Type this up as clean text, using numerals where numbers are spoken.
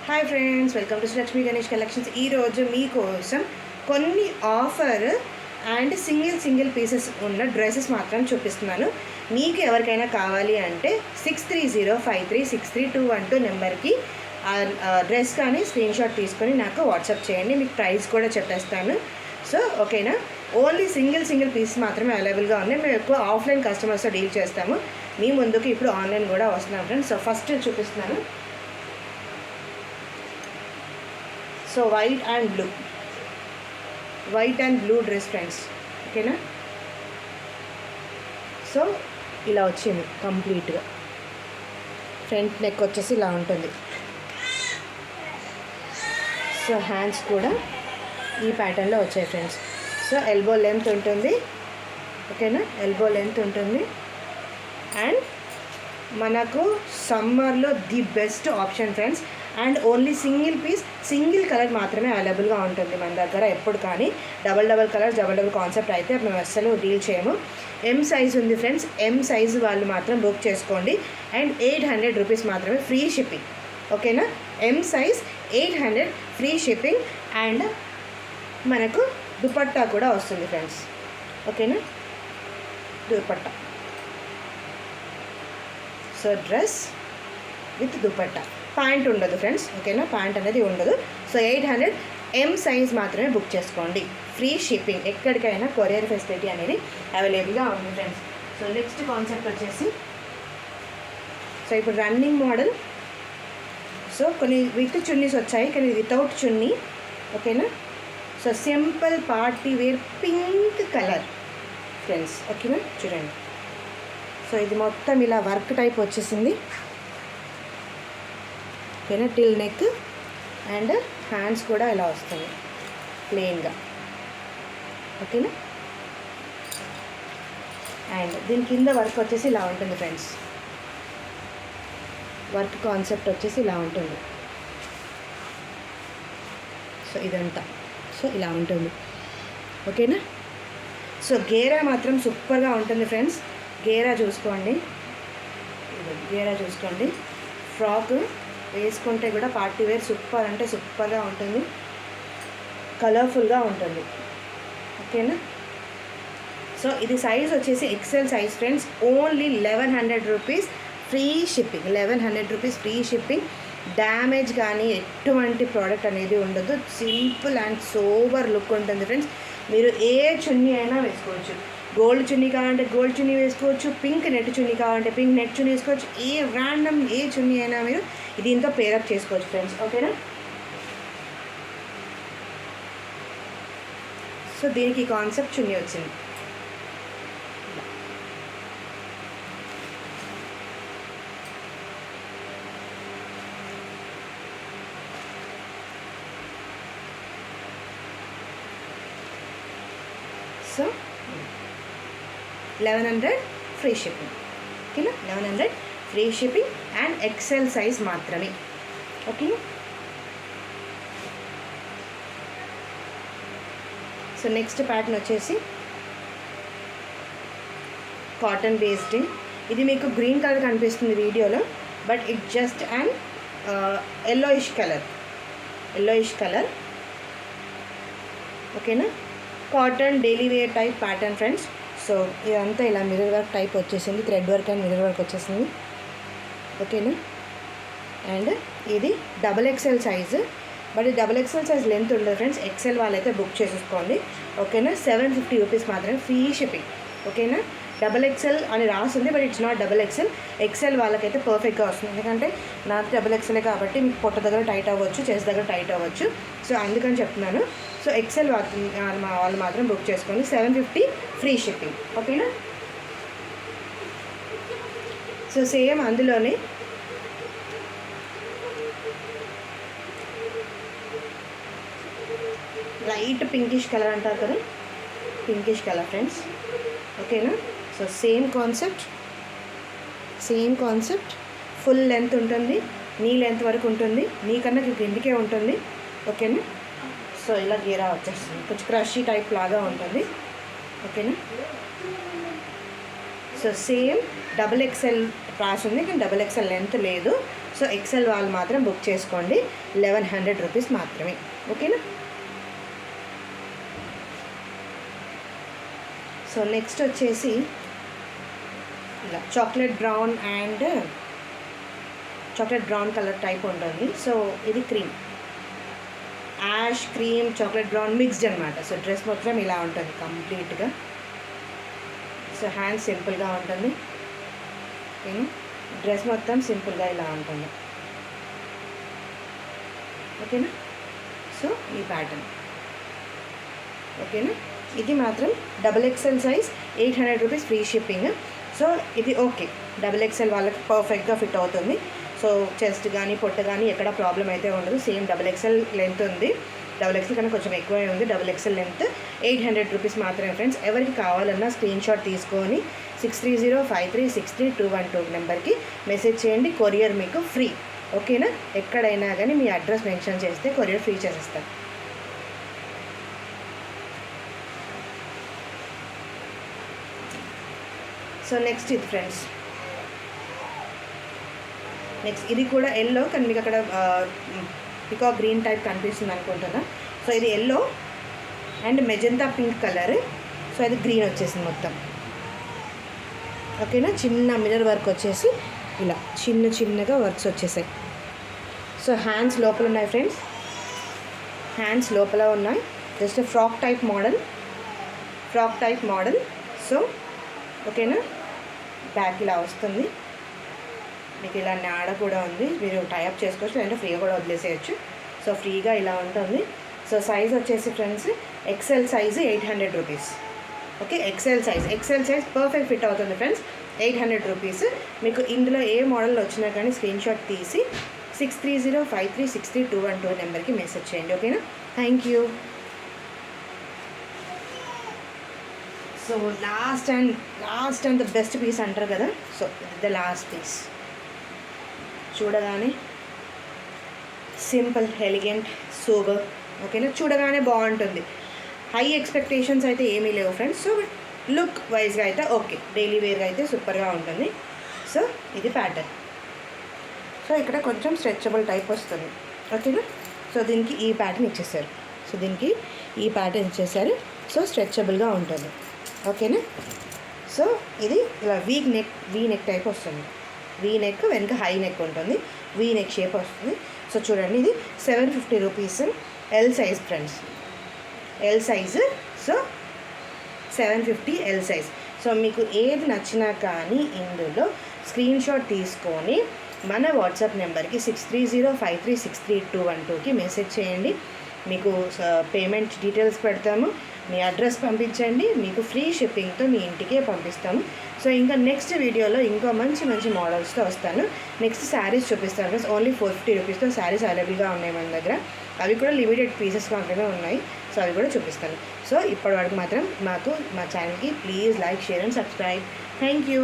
Hi friends, welcome to Lakshmi Ganesh collections. ఈరోజు మీకోసం కొన్ని ఆఫర్ అండ్ సింగిల్ పీసెస్ ఉన్న డ్రెస్సెస్ మాత్రం చూపిస్తున్నాను. మీకు ఎవరికైనా కావాలి అంటే 6305363212 నెంబర్కి డ్రెస్ కానీ స్క్రీన్ షాట్ తీసుకొని నాకు వాట్సాప్ చేయండి. మీకు ప్రైస్ కూడా చెప్పేస్తాను. సో ఓకేనా, ఓన్లీ సింగిల్ పీస్ మాత్రమే అవైలబుల్గా ఉన్నాయి. మేము ఎక్కువ ఆఫ్లైన్ కస్టమర్స్తో డీల్ చేస్తాము. మీ ముందుకు ఇప్పుడు ఆన్లైన్ కూడా వస్తున్నాం ఫ్రెండ్స్. సో ఫస్ట్ చూపిస్తున్నాను. So white and blue dress friends, ఓకేనా. సో ఇలా వచ్చింది కంప్లీట్గా. ఫ్రంట్ నెక్ వచ్చేసి ఇలా ఉంటుంది. సో హ్యాండ్స్ కూడా ఈ ప్యాటర్న్లో వచ్చాయి ఫ్రెండ్స్. సో ఎల్బో లెంత్ ఉంటుంది, ఓకేనా. ఎల్బో లెంత్ ఉంటుంది. అండ్ మనకు సమ్మర్లో the best option friends. And only single colour మాత్రమే అవైలబుల్గా ఉంటుంది మన దగ్గర ఎప్పుడు. కానీ డబల్ కలర్స్ డబల్ కాన్సెప్ట్ అయితే మేము అస్సలు డీల్ చేయము. ఎం సైజ్ ఉంది ఫ్రెండ్స్. ఎం సైజు వాళ్ళు మాత్రం బుక్ చేసుకోండి. అండ్ 800 రూపీస్ మాత్రమే ఫ్రీ షిప్పింగ్, ఓకేనా. M size 800 free shipping. And మనకు దుపట్టా కూడా వస్తుంది ఫ్రెండ్స్, ఓకేనా. Dupatta, so dress with dupatta. Pant ఉండదు ఫ్రెండ్స్, ఓకేనా. ప్యాంట్ అనేది ఉండదు. సో 800 ఎం సైజ్ మాత్రమే బుక్ చేసుకోండి. ఫ్రీ షిప్పింగ్, ఎక్కడికైనా కొరియర్ ఫెసిలిటీ అనేది అవైలబుల్గా ఉంది ఫ్రెండ్స్. సో నెక్స్ట్ కాన్సెప్ట్ వచ్చేసి, సో ఇప్పుడు రన్నింగ్ మోడల్. సో కొన్ని విత్ చున్నీస్ వచ్చాయి, కానీ వితౌట్ చున్నీ, ఓకేనా. So simple party wear pink colour friends, ఓకేనా. చూడండి. సో ఇది మొత్తం ఇలా వర్క్ టైప్ వచ్చేసింది, ఓకేనా. టిల్ నెక్ అండ్ హ్యాండ్స్ కూడా ఇలా వస్తుంది ప్లెయిన్గా, ఓకేనా. అండ్ దీని కింద వర్క్ వచ్చేసి ఇలా ఉంటుంది ఫ్రెండ్స్. వర్క్ కాన్సెప్ట్ వచ్చేసి ఇలా ఉంటుంది. సో ఇదంతా సో ఇలా ఉంటుంది, ఓకేనా. సో గేరా మాత్రం సూపర్గా ఉంటుంది ఫ్రెండ్స్. గేరా చూసుకోండి. ఫ్రాక్ వేసుకుంటే కూడా పార్టీ వేర్ సూపర్ అంటే సూపర్గా ఉంటుంది. కలర్ఫుల్గా ఉంటుంది, ఓకేనా. సో ఇది సైజ్ వచ్చేసి XL size friends. Only 1100 rupees free shipping. 1100 rupees free shipping. Damage కానీ ఎటువంటి ప్రోడక్ట్ అనేది ఉండదు. సింపుల్ అండ్ సోబర్ లుక్ ఉంటుంది ఫ్రెండ్స్. మీరు ఏ చున్నీ అయినా వేసుకోవచ్చు. గోల్డ్ చున్నీ కావాలంటే గోల్డ్ చున్నీ వేసుకోవచ్చు. పింక్ నెట్ చున్నీ కావాలంటే పింక్ నెట్ చున్నీ వేసుకోవచ్చు. ఏ ర్యాండమ్ ఏ చున్నీ అయినా మీరు దీంతో పేరప్ చేసుకోవచ్చు ఫ్రెండ్స్, ఓకేనా. సో దీనికి కాన్సెప్ట్ చున్నీ వచ్చింది. సో 1100 ఫ్రీ షిప్పింగ్, ఓకేనా. 1100 free shipping and XL size మాత్రమే, ఓకే. సో నెక్స్ట్ ప్యాటర్న్ వచ్చేసి కాటన్ బేస్డ్. ఇది మీకు గ్రీన్ కలర్ కనిపిస్తుంది వీడియోలో, but it just and yellowish colour, ఓకేనా. Cotton daily wear type pattern friends. So ఇదంతా ఇలా మిర్రర్ వర్క్ టైప్ వచ్చేసింది. Thread work and mirror work వచ్చేసింది, ఓకేనా. అండ్ ఇది XXL size, but XXL size length ఉండదు ఫ్రెండ్స్. ఎక్సెల్ వాళ్ళైతే బుక్ చేసేసుకోండి, ఓకేనా. 750 రూపీస్ మాత్రమే ఫ్రీ షిప్పింగ్, ఓకేనా. XXL అని రాస్తుంది, but it's not XXL. XL వాళ్ళకైతే పర్ఫెక్ట్గా వస్తుంది. ఎందుకంటే నాకు XXL కాబట్టి మీకు పొట్ట దగ్గర టైట్ అవ్వచ్చు, చెస్ట్ దగ్గర టైట్ అవ్వచ్చు. సో అందుకని చెప్తున్నాను. సో ఎక్సెల్ వాళ్ళు మాత్రం బుక్ చేసుకోండి. 750 ఫ్రీ షిప్పింగ్, ఓకేనా. సో సేమ్ అందులోనే లైట్ పింకిష్ కలర్ అంటారు కదా, పింకిష్ కలర్ ఫ్రెండ్స్, ఓకేనా. So same concept full length ఉంటుంది. నీ లెంత్ వరకు ఉంటుంది, నీకన్నా కిందికే ఉంటుంది, ఓకేనా. సో ఇలా గీరా వచ్చేస్తుంది. కొంచెం క్రషీ టైప్ లాగా ఉంటుంది, ఓకేనా. సో సేమ్ XXL రాసి ఉంది, కానీ XXL లెంత్ లేదు. సో ఎక్సెల్ వాళ్ళు మాత్రం బుక్ చేసుకోండి, 1100 రూపీస్ మాత్రమే. ఓకేనా. సో నెక్స్ట్ వచ్చేసి ఇలా చాక్లెట్ బ్రౌన్ కలర్ టైప్ ఉంటుంది. సో ఇది cream, ash cream chocolate brown mixed అనమాట. సో డ్రెస్ మొత్తం ఇలా ఉంటుంది కంప్లీట్గా. సో హ్యాండ్ సింపుల్గా ఉంటుంది. ఓకేనా. డ్రెస్ మొత్తం సింపుల్గా ఇలా ఉంటుంది. ఓకేనా. సో ఈ ప్యాటర్న్. ఓకేనా. ఇది మాత్రం XXL size, 800 rupees free shipping. So ఇది ఓకే, XXL వాళ్ళకి పర్ఫెక్ట్గా ఫిట్ అవుతుంది. సో చెస్ట్ కానీ పొట్ట కానీ ఎక్కడ ప్రాబ్లం అయితే ఉండదు. సేమ్ XXL లెంత్ ఉంది, XXL కన్నా కొంచెం ఎక్కువే ఉంది. XXL లెంత్ 800 రూపీస్ మాత్రమే ఫ్రెండ్స్. ఎవరికి కావాలన్నా స్క్రీన్ షాట్ తీసుకొని 6305363212 నెంబర్కి మెసేజ్ చేయండి. కొరియర్ మీకు ఫ్రీ. ఓకేనా. ఎక్కడైనా కానీ మీ అడ్రస్ మెన్షన్ చేస్తే కొరియర్ ఫ్రీ చేసేస్తారు. సో నెక్స్ట్ ఇది ఫ్రెండ్స్, నెక్స్ట్ ఇది కూడా ఎల్లో, కానీ మీకు అక్కడ పికాక్ గ్రీన్ టైప్ కనిపిస్తుంది అనుకుంటున్నా. సో ఇది yellow and magenta pink colour. So అది గ్రీన్ వచ్చేసింది మొత్తం. ఓకేనా. చిన్న మిర్రర్ వర్క్ వచ్చేసి ఇలా చిన్నగా వర్క్స్ వచ్చేసాయి. సో హ్యాండ్స్ లోపల ఉన్నాయి ఫ్రెండ్స్, హ్యాండ్స్ లోపల ఉన్నాయి. Just frock type model. So ఓకేనా. బ్యాక్ ఇలా వస్తుంది. మీకు ఇలా నాడ కూడా ఉంది, మీరు టైఅప్ చేసుకోవచ్చు, లేదంటే ఫ్రీగా కూడా వదిలేసేయచ్చు. సో ఫ్రీగా ఇలా ఉంటుంది. సో సైజ్ వచ్చేసి friends XL size 800 rupees. Okay. XL size perfect fit అవుతుంది ఫ్రెండ్స్, 800 రూపీస్. మీకు ఇందులో ఏ మోడల్ వచ్చినా కానీ స్క్రీన్ షాట్ తీసి 6305363212 నెంబర్కి మెసేజ్ చేయండి. ఓకేనా. Thank you. So last and the best piece అంటారు కదా. సో ద లాస్ట్ పీస్ చూడగానే సింపుల్, ఎలిగెంట్, సూపర్. ఓకేనా. చూడగానే బాగుంటుంది. హై ఎక్స్పెక్టేషన్స్ అయితే ఏమీ లేవు ఫ్రెండ్స్. సో లుక్ వైజ్గా అయితే ఓకే, డైలీ వేర్గా అయితే సూపర్గా ఉంటుంది. సో ఇది ప్యాటర్న్. సో ఇక్కడ కొంచెం స్ట్రెచబుల్ టైప్ వస్తుంది. ఓకేనా. సో దీనికి ఈ ప్యాటర్న్ ఇచ్చేసారు. సో స్ట్రెచబుల్గా ఉంటుంది. ఓకేనా. సో ఇది ఇలా వీ నెక్ టైప్ వస్తుంది. వీ నెక్ వెనుక హై నెక్ ఉంటుంది, వీ నెక్ షేప్ వస్తుంది. సో చూడండి, ఇది 750 rupees. L size friends, L size. So 750 L size. So మీకు ఏది నచ్చినా కానీ ఇందులో స్క్రీన్ షాట్ తీసుకొని మన వాట్సాప్ నెంబర్కి 6305363212కి మెసేజ్ చేయండి. మీకు పేమెంట్ డీటెయిల్స్ పెడతాము, మీ అడ్రస్ పంపించండి, మీకు ఫ్రీ షిప్పింగ్తో మీ ఇంటికే పంపిస్తాము. సో ఇంకా నెక్స్ట్ వీడియోలో ఇంకా మంచి మోడల్స్తో వస్తాను. నెక్స్ట్ శారీస్ చూపిస్తాను ఫ్రెండ్స్. ఓన్లీ 450 రూపీస్తో శారీస్ అవైలబుల్గా ఉన్నాయి మన దగ్గర. అవి కూడా లిమిటెడ్ పీసెస్ మాత్రమే ఉన్నాయి. సో అవి కూడా చూపిస్తాను. సో ఇప్పటి వరకు మాత్రం మా ఛానల్కి please like, share and subscribe. Thank you.